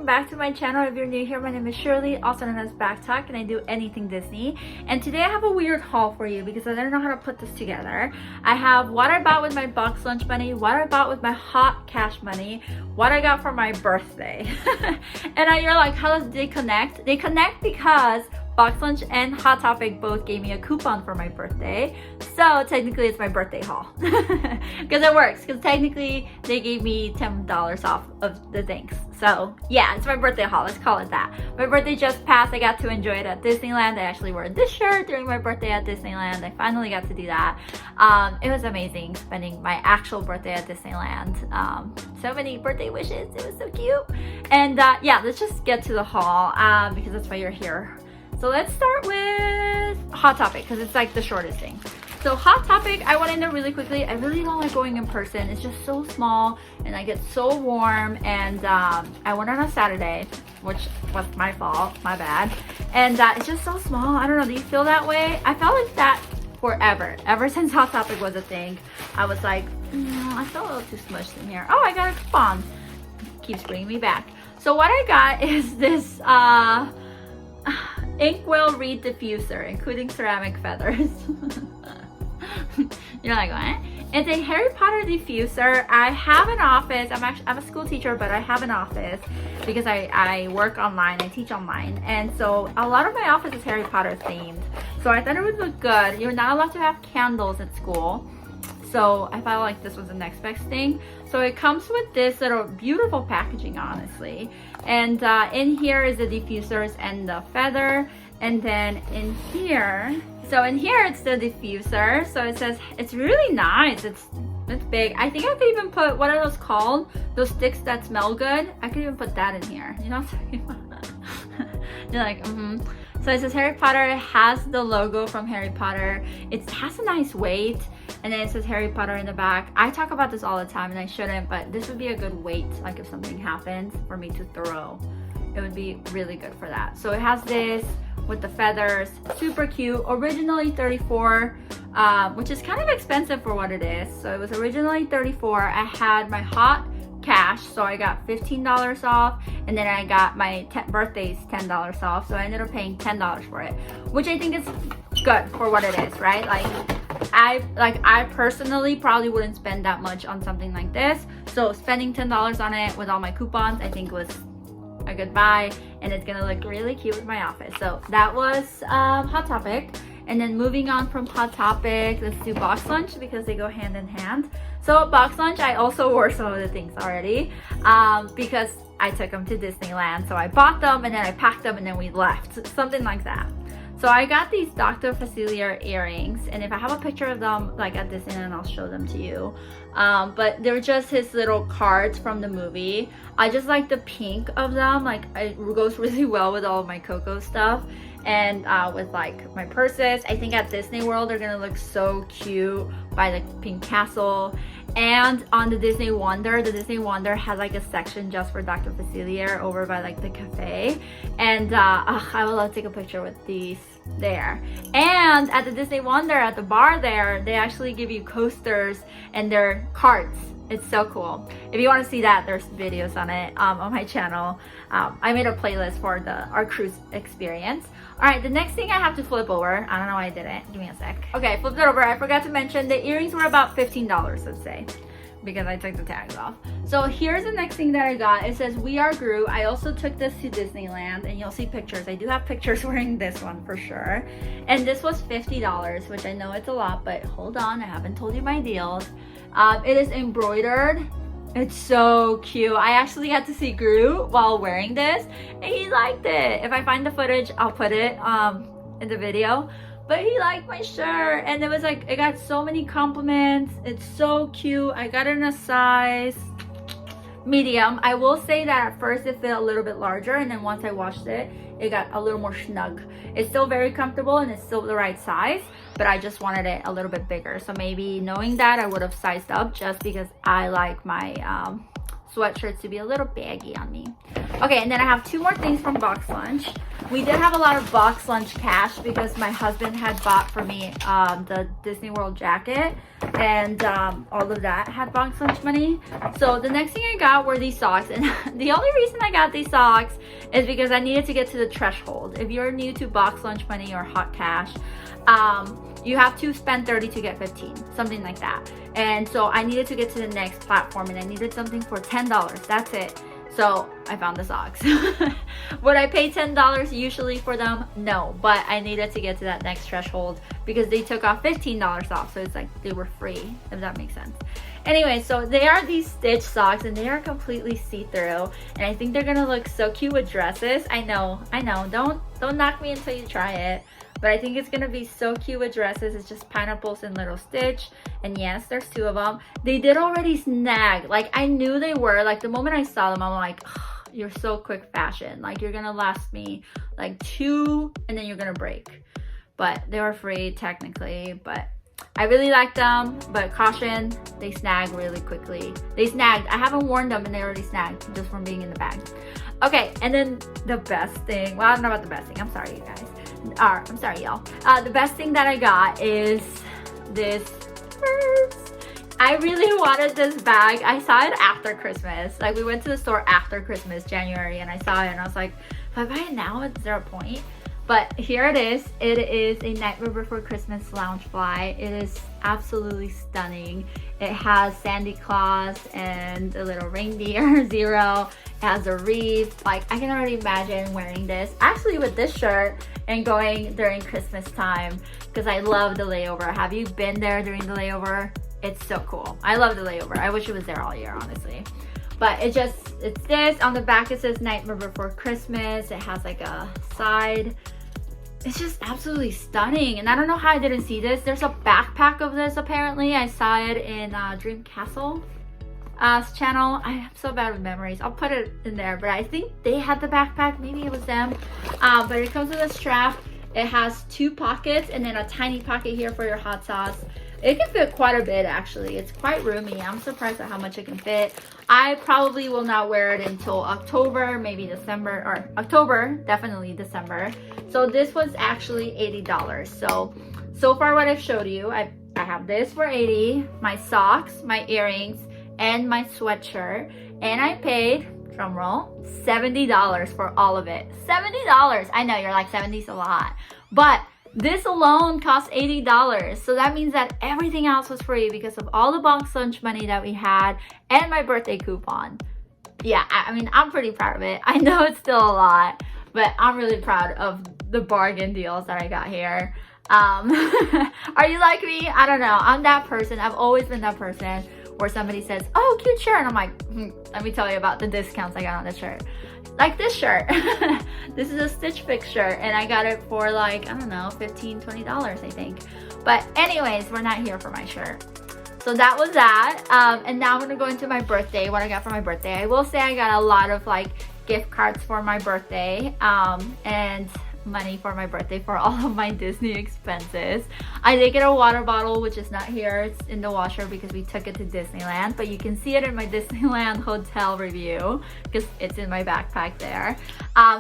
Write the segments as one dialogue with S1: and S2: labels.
S1: welcome back to my channel. If you're new here, my name is Shirley, also known as Backttalk, and I do anything Disney. And today I have a weird haul for you because I don't know how to put this together. I have what I bought with my Boxlunch money, what I bought with my hot cash money, what I got for my birthday. And you're like, how does they connect? They connect because Boxlunch and HotTopic both gave me a coupon for my birthday. So technically it's my birthday haul. Because it works, because technically they gave me $10 off of the things. So yeah, it's my birthday haul, let's call it that. My birthday just passed, I got to enjoy it at Disneyland. I actually wore this shirt during my birthday at Disneyland. I finally got to do that. It was amazing spending my actual birthday at Disneyland. So many birthday wishes, it was so cute. And yeah, let's just get to the haul because that's why you're here. So let's start with HotTopic because it's like the shortest thing. So HotTopic, I went in there really quickly. I really don't like going in person. It's just so small and I get so warm. And I went on a Saturday, which was my fault, my bad. And it's just so small. I don't know, do you feel that way? I felt like that forever. Ever since HotTopic was a thing, I was like, I feel a little too smushed in here. Oh, I got a coupon. Keeps bringing me back. So what I got is this inkwell reed diffuser, including ceramic feathers. You're like, what? It's a Harry Potter diffuser. I have an office. I'm a school teacher, but I have an office because I work online. I teach online, and so a lot of my office is Harry Potter themed. So I thought it would look good. You're not allowed to have candles at school, so I felt like this was the next best thing. So it comes with this little beautiful packaging, honestly. And in here is the diffusers and the feather. And then in here, so in here it's the diffuser. So it says, it's really nice. It's big. I think I could even put, what are those called? Those sticks that smell good. I could even put that in here. You know what I'm talking about? You're like, So it says Harry Potter. It has the logo from Harry Potter. It has a nice weight. And then it says Harry Potter in the back. I talk about this all the time and I shouldn't, but this would be a good weight, like if something happens, for me to throw. It would be really good for that. So it has this with the feathers, super cute. Originally $34, which is kind of expensive for what it is. So it was originally $34. I had my hot cash, so I got $15 off, and then I got my birthday's $10 off. So I ended up paying $10 for it, which I think is good for what it is, right? I personally probably wouldn't spend that much on something like this. So spending $10 on it with all my coupons, I think was a good buy, and it's gonna look really cute with my office. So that was HotTopic. And then moving on from HotTopic, let's do Boxlunch because they go hand in hand. So at Boxlunch, I also wore some of the things already because I took them to Disneyland. So I bought them and then I packed them and then we left, something like that. So I got these Dr. Facilier earrings, and if I have a picture of them like at Disneyland, I'll show them to you. But they're just his little cards from the movie. I just like the pink of them, like it goes really well with all of my Coco stuff. And with like my purses, I think at Disney World they're gonna look so cute by the pink castle. And on the Disney Wonder has like a section just for Dr. Facilier over by like the cafe. And I would love to take a picture with these there. And at the Disney Wonder, at the bar there, they actually give you coasters and their carts. It's so cool. If you want to see that, there's videos on it on my channel. I made a playlist for our cruise experience. All right, the next thing I have to flip over. I don't know why I didn't. Give me a sec. Okay, flipped it over. I forgot to mention the earrings were about $15, let's say, because I took the tags off. So here's the next thing that I got. It says We Are Gru. I also took this to Disneyland, and you'll see pictures. I do have pictures wearing this one for sure. And this was $50, which I know it's a lot, but hold on, I haven't told you my deals. It is embroidered. It's so cute. I actually got to see Gru while wearing this, and he liked it. If I find the footage, I'll put it in the video. But he liked my shirt, and it was like, it got so many compliments. It's so cute. I got it in a size medium. I will say that at first it fit a little bit larger, and then once I washed it, it got a little more snug. It's still very comfortable and it's still the right size, but I just wanted it a little bit bigger. So maybe knowing that, I would have sized up just because I like my sweatshirts to be a little baggy on me. Okay, and then I have two more things from Boxlunch. We did have a lot of Boxlunch cash because my husband had bought for me the Disney World jacket, and all of that had Boxlunch money. So the next thing I got were these socks, and the only reason I got these socks is because I needed to get to the threshold. If you're new to Boxlunch money or hot cash, you have to spend 30 to get 15, something like that. And so I needed to get to the next platform, and I needed something for $10. That's it. So I found the socks. Would I pay $10 usually for them? No, but I needed to get to that next threshold because they took off $15 off. So it's like they were free, if that makes sense. Anyway, so they are these stitch socks, and they are completely see-through, and I think they're gonna look so cute with dresses. I know, don't knock me until you try it. But I think it's gonna be so cute with dresses. It's just pineapples and little stitch. And yes, there's 2 of them. They did already snag. Like, I knew they were. Like, the moment I saw them, I'm like, oh, you're so quick fashion. Like, you're gonna last me like 2 and then you're gonna break. But they were free technically, but I really like them. But caution, they snag really quickly. They snagged. I haven't worn them and they already snagged just from being in the bag. Okay, and then the best thing, well, I don't know about the best thing. I'm sorry, you guys. I'm sorry, y'all. The best thing that I got is this purse. I really wanted this bag. I saw it after Christmas. Like, we went to the store after Christmas, January, and I saw it and I was like, if I buy it now, is there a point? But here it is. It is a Nightmare Before Christmas Loungefly. It is absolutely stunning. It has Sandy Claus and a little reindeer, Zero. It has a wreath. Like, I can already imagine wearing this actually with this shirt and going during Christmas time because I love the layover. Have you been there during the layover? It's so cool. I love the layover. I wish it was there all year, honestly. But it's this. On the back it says Nightmare Before Christmas. It has like a side. It's just absolutely stunning, and I don't know how I didn't see this. There's a backpack of this apparently. I saw it in Dream Castle channel. I am so bad with memories. I'll put it in there, but I think they had the backpack. Maybe it was them. But it comes with a strap. It has 2 pockets and then a tiny pocket here for your hot sauce. It can fit quite a bit actually. It's quite roomy. I'm surprised at how much it can fit. I probably will not wear it until October, maybe December, or October, definitely December. So this was actually $80. So far what I've showed you, I have this for $80, my socks, my earrings, and my sweatshirt, and I paid, drum roll, $70 for all of it. $70. I know you're like, 70's a lot, but this alone cost $80. So that means that everything else was free because of all the Boxlunch money that we had and my birthday coupon. Yeah, I mean, I'm pretty proud of it. I know it's still a lot, but I'm really proud of the bargain deals that I got here. Are you like me? I don't know. I'm that person. I've always been that person where somebody says, oh, cute shirt. And I'm like, let me tell you about the discounts I got on this shirt. Like this shirt. This is a Stitch Fix shirt and I got it for like, I don't know, $15, $20 I think. But anyways, we're not here for my shirt. So that was that. And now I'm gonna go into my birthday, what I got for my birthday. I will say I got a lot of like gift cards for my birthday and money for my birthday for all of my Disney expenses. I did get a water bottle, which is not here. It's in the washer because we took it to Disneyland, but you can see it in my Disneyland hotel review because it's in my backpack there.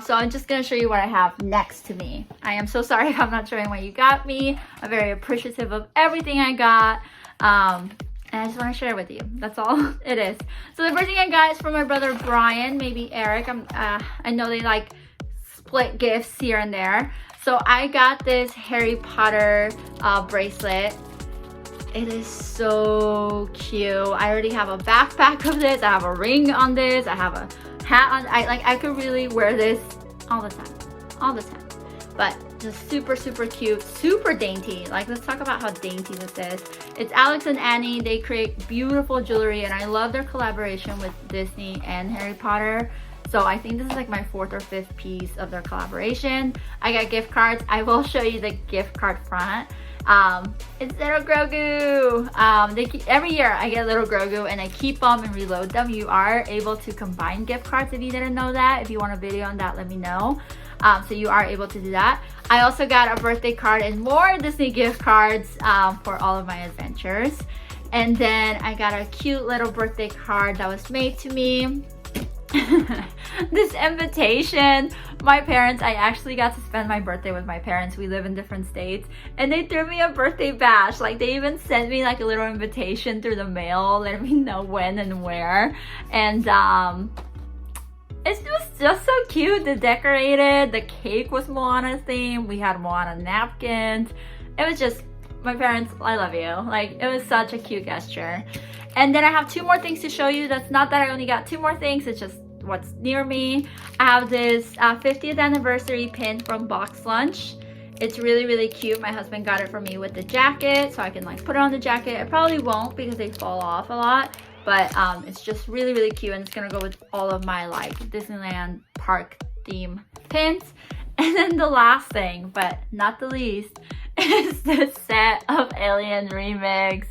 S1: So I'm just gonna show you what I have next to me. I am so sorry if I'm not showing what you got me. I'm very appreciative of everything I got. And I just want to share with you. That's all it is. So the first thing I got is from my brother Brian, maybe Eric. I know they like split gifts here and there. So I got this Harry Potter bracelet. It is so cute. I already have a backpack of this. I have a ring on this. I have a hat on. I could really wear this all the time. But just super, super cute, super dainty. Like, let's talk about how dainty this is. It's Alex and Annie. They create beautiful jewelry, and I love their collaboration with Disney and Harry Potter. So I think this is like my 4th or 5th piece of their collaboration. I got gift cards. I will show you the gift card front. It's little Grogu. Every year I get little Grogu and I keep them and reload them. You are able to combine gift cards if you didn't know that. If you want a video on that, let me know. So you are able to do that. I also got a birthday card and more Disney gift cards for all of my adventures. And then I got a cute little birthday card that was made to me. This invitation my parents, I actually got to spend my birthday with my parents. We live in different states, and they threw me a birthday bash. Like, they even sent me like a little invitation through the mail, letting me know when and where. And it was just so cute. They decorated. The cake was Moana themed. We had Moana napkins. It was just, my parents, I love you. Like, it was such a cute gesture. And then I have 2 more things to show you. That's not that I only got 2 more things. It's just what's near me. I have this 50th anniversary pin from Boxlunch. It's really, really cute. My husband got it for me with the jacket, so I can like put it on the jacket. I probably won't because they fall off a lot. But it's just really, really cute, and it's gonna go with all of my like Disneyland park theme pins. And then the last thing, but not the least, is this set of Alien Remix.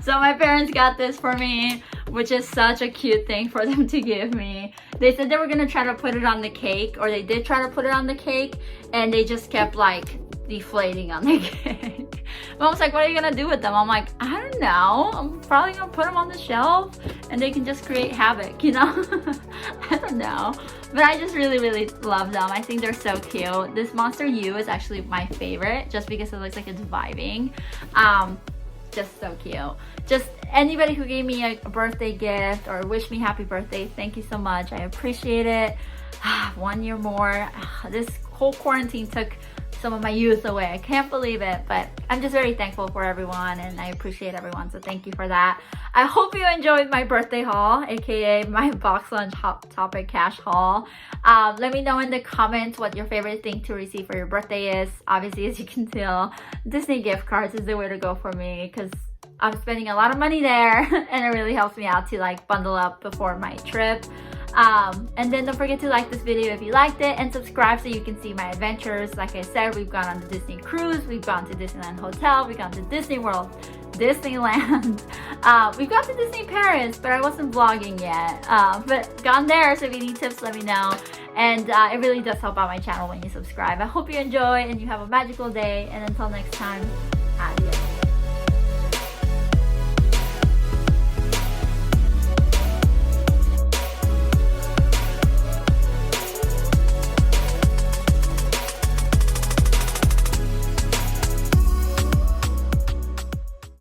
S1: So my parents got this for me, which is such a cute thing for them to give me. They said they were gonna try to put it on the cake, or they did try to put it on the cake, and they just kept like deflating on the cake. Mom's like, what are you gonna do with them? I'm like, I don't know. I'm probably gonna put them on the shelf and they can just create havoc, you know? I don't know. But I just really, really love them. I think they're so cute. This Monster U is actually my favorite just because it looks like it's vibing. Just so cute. Just anybody who gave me a birthday gift or wished me happy birthday, thank you so much. I appreciate it. 1 year more. This whole quarantine took some of my youth away. I can't believe it, but I'm just very thankful for everyone, and I appreciate everyone, so thank you for that. I hope you enjoyed my birthday haul, aka my Boxlunch HotTopic cash haul. Let me know in the comments what your favorite thing to receive for your birthday is. Obviously, as you can tell, Disney gift cards is the way to go for me because I'm spending a lot of money there and it really helps me out to like bundle up before my trip. And then don't forget to like this video if you liked it, and subscribe so you can see my adventures. Like I said, we've gone on the Disney cruise, we've gone to Disneyland Hotel, we've gone to Disney World, Disneyland, we've gone to Disney Paris, but I wasn't vlogging yet, but gone there. So if you need tips, let me know. And it really does help out my channel when you subscribe. I hope you enjoy and you have a magical day, and until next time, adios.